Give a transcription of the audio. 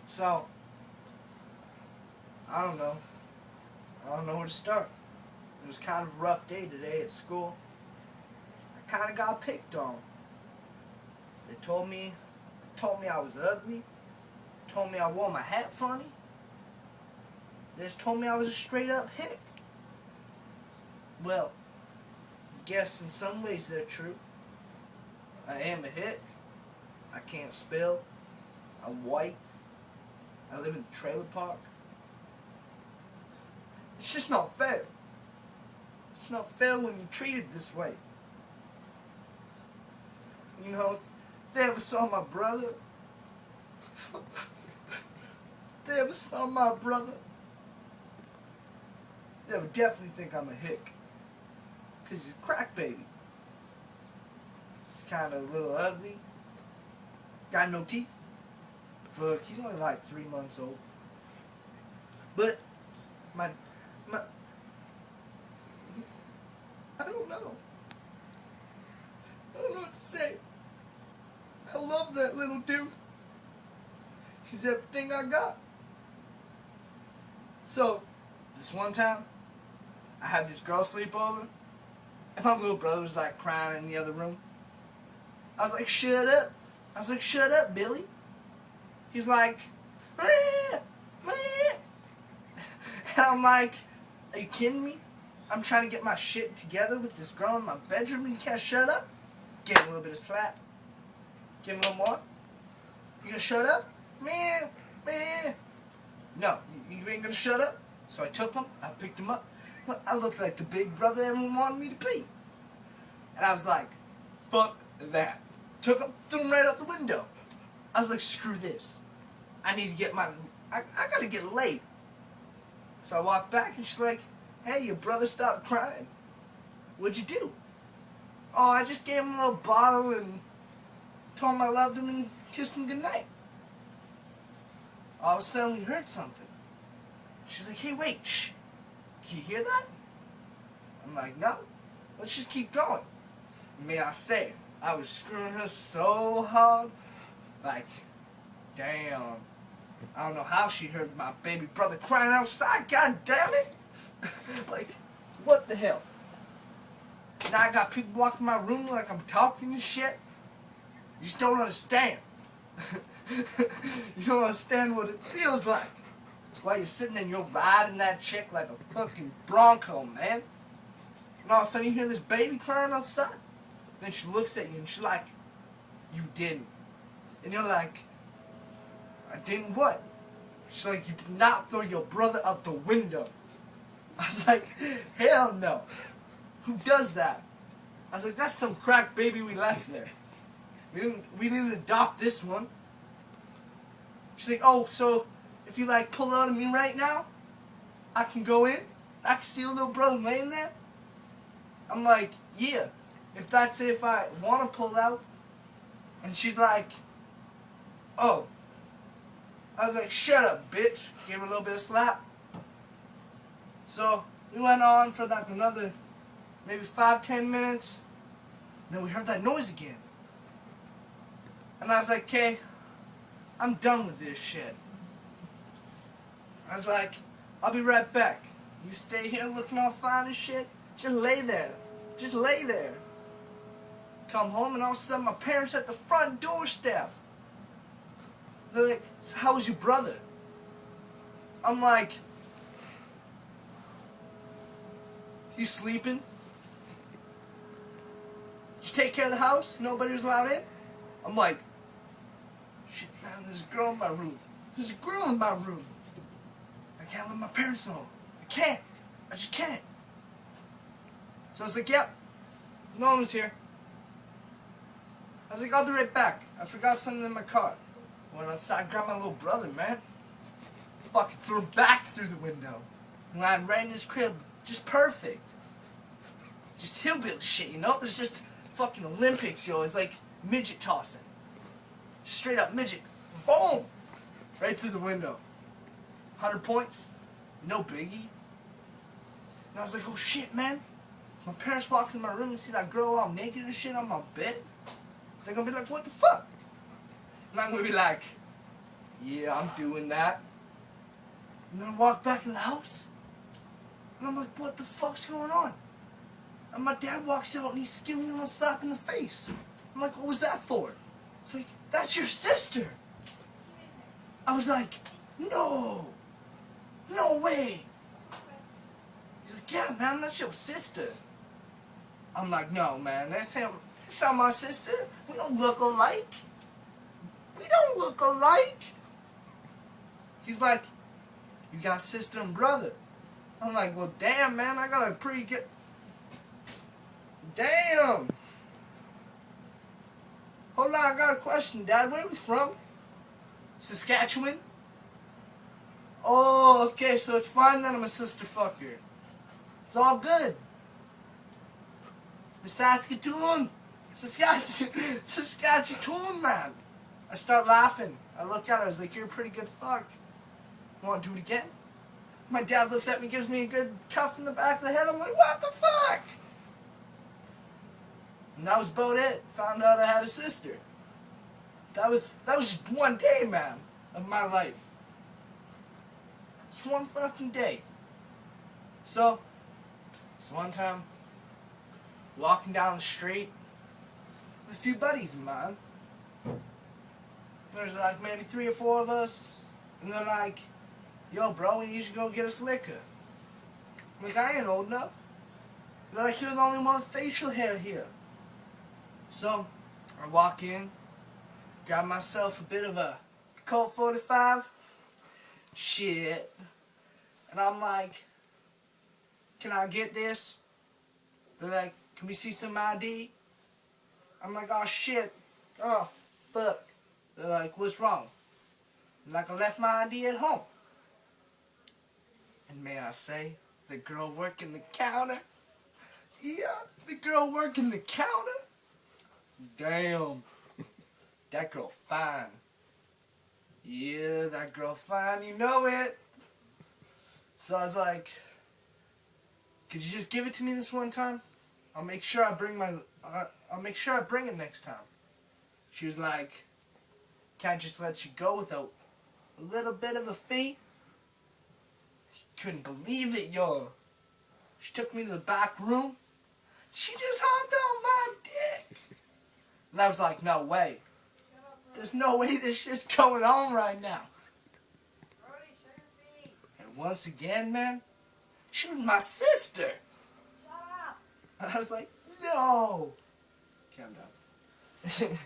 So, I don't know. I don't know where to start. It was kind of a rough day today at school. I kind of got picked on. They told me I was ugly. Told me I wore my hat funny. They just told me I was a straight up hick. Well, I guess in some ways they're true. I am a hick. I can't spell. I'm white. I live in a trailer park. It's just not fair. It's not fair when you're treated this way. You know, if they ever saw my brother, they would definitely think I'm a hick. Because he's a crack baby. He's kind of a little ugly. Got no teeth. Fuck, he's only like 3 months old. But, my, I don't know. I don't know what to say. I love that little dude. He's everything I got. So, this one time, I had this girl sleep over, and my little brother was like crying in the other room. I was like, shut up. I was like, shut up, Billy. He's like, meh, meh. And I'm like, are you kidding me? I'm trying to get my shit together with this girl in my bedroom and you can't shut up? Give him a little bit of slap. Give him a little more. You gonna shut up? Meh, meh. No, you ain't gonna shut up. So I took him, I picked him up. I looked like the big brother everyone wanted me to be. And I was like, fuck that. Took him, threw him right out the window. I was like, screw this. I need to get I gotta get laid. So I walked back and she's like, hey, your brother stopped crying. What'd you do? Oh, I just gave him a little bottle and told him I loved him and kissed him goodnight. All of a sudden we heard something. She's like, hey, wait, shh. Can you hear that? I'm like, no. Let's just keep going. May I say, I was screwing her so hard. Like, damn. I don't know how she heard my baby brother crying outside. God damn it. Like, what the hell? Now I got people walking my room like I'm talking and shit. You just don't understand. You don't understand what it feels like. That's why you're sitting and you're riding that chick like a fucking bronco, man. And all of a sudden you hear this baby crying outside. Then she looks at you and she's like, you didn't. And you're like, I didn't what? She's like, you did not throw your brother out the window. I was like, hell no. Who does that? I was like, that's some crack baby we left there. We didn't adopt this one. She's like, oh, so if you like pull out of me right now, I can go in? I can see a little brother laying there? I'm like, yeah. If I want to pull out. And she's like, oh. I was like, shut up, bitch. Gave her a little bit of slap. So we went on for like another maybe 5-10 minutes. Then we heard that noise again. And I was like, okay, I'm done with this shit. I was like, I'll be right back. You stay here looking all fine and shit. Just lay there. Just lay there. Come home and all of a sudden my parents at the front doorstep. They're like, so how was your brother? I'm like, he's sleeping. Did you take care of the house? Nobody was allowed in? I'm like, shit, man, there's a girl in my room. There's a girl in my room. I can't let my parents know. I can't. I just can't. So I was like, yep, no one was here. I was like, I'll be right back. I forgot something in my car. Went outside, grabbed my little brother, man. Fucking threw him back through the window. And I ran in his crib. Just perfect. Just hillbilly shit, you know? There's just fucking Olympics, yo. It's like midget tossing. Straight up midget. Boom! Right through the window. 100 points. No biggie. And I was like, oh shit, man. My parents walk in my room and see that girl all naked and shit on my bed. They're gonna be like, what the fuck? And I'm gonna be like, Yeah, I'm doing that. And then I walk back in the house. And I'm like, what the fuck's going on? And my dad walks out and he's giving me a little slap in the face. I'm like, what was that for? It's like, that's your sister. I was like, no. No way. He's like, yeah, man, that's your sister. I'm like, no, man, that's not my sister. We don't look alike. We don't look alike. He's like, you got sister and brother. I'm like, well, damn, man, I got a pretty good... Damn. Hold on, I got a question, Dad. Where are we from? Saskatchewan? Oh, okay, so it's fine that I'm a sister fucker. It's all good. Saskatoon. Saskatchewan, man. I start laughing. I look at her, I was like, you're a pretty good fuck. Want to do it again? My dad looks at me, gives me a good cuff in the back of the head. I'm like, what the fuck? And that was about it. Found out I had a sister. That was just one day, man, of my life. It's one fucking day. So one time, walking down the street with a few buddies of mine. There's like maybe 3 or 4 of us, and they're like, yo, bro, we need you to go get us liquor. I'm like, I ain't old enough. They're like, you're the only one with facial hair here. So I walk in, grab myself a bit of a Colt 45. Shit. And I'm like, can I get this? They're like, can we see some ID? I'm like, oh shit. Oh, fuck. They're like, what's wrong? I'm like, I left my ID at home. And may I say, the girl working the counter? Yeah, the girl working the counter? Damn. That girl fine. Yeah, that girl fine, you know it. So I was like, could you just give it to me this one time? I'll make sure I bring it next time. She was like, can't just let you go without a little bit of a fee. Couldn't believe it, yo. She took me to the back room. She just hopped on my dick. And I was like, no way. There's no way this shit's going on right now. And once again, man, she was my sister. Shut up. I was like, no. Calm down.